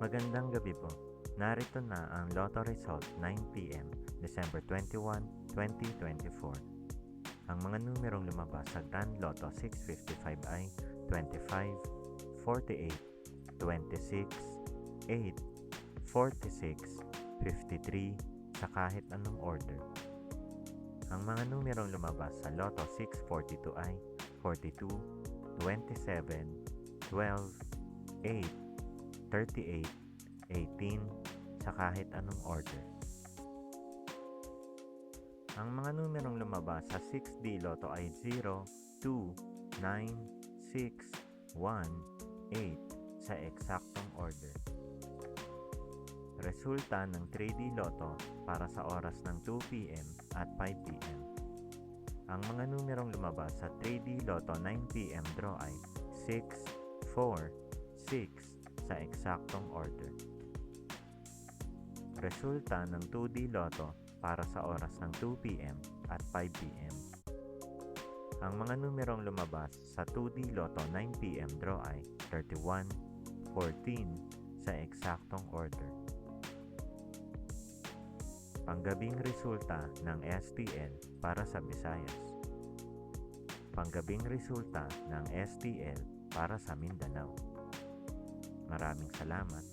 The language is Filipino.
Magandang gabi po. Narito na ang Lotto result 9 p.m. December 21, 2024. Ang mga numerong lumabas sa Grand Lotto 655 ay 25, 48, 26, 8, 46, 53 sa kahit anong order. Ang mga numerong lumabas sa Lotto 642 ay 42, 27, 12, 8, 38, 18 sa kahit anong order. Ang mga numerong lumabas sa 6D Lotto ay 0, 2, 9, 6, 1, 8 sa eksaktong order. Resulta ng 3D Lotto para sa oras ng 2 p.m. at 5 p.m. Ang mga numerong lumabas sa 3D Lotto 9 p.m. draw ay 6, 4, 6 sa eksaktong order. Resulta ng 2D Lotto para sa oras ng 2 p.m. at 5 p.m. Ang mga numerong lumabas sa 2D Lotto 9 p.m. draw ay 31, 14 sa eksaktong order. Panggabing resulta ng STL para sa Visayas. Panggabing resulta ng STL para sa Mindanao. Maraming salamat.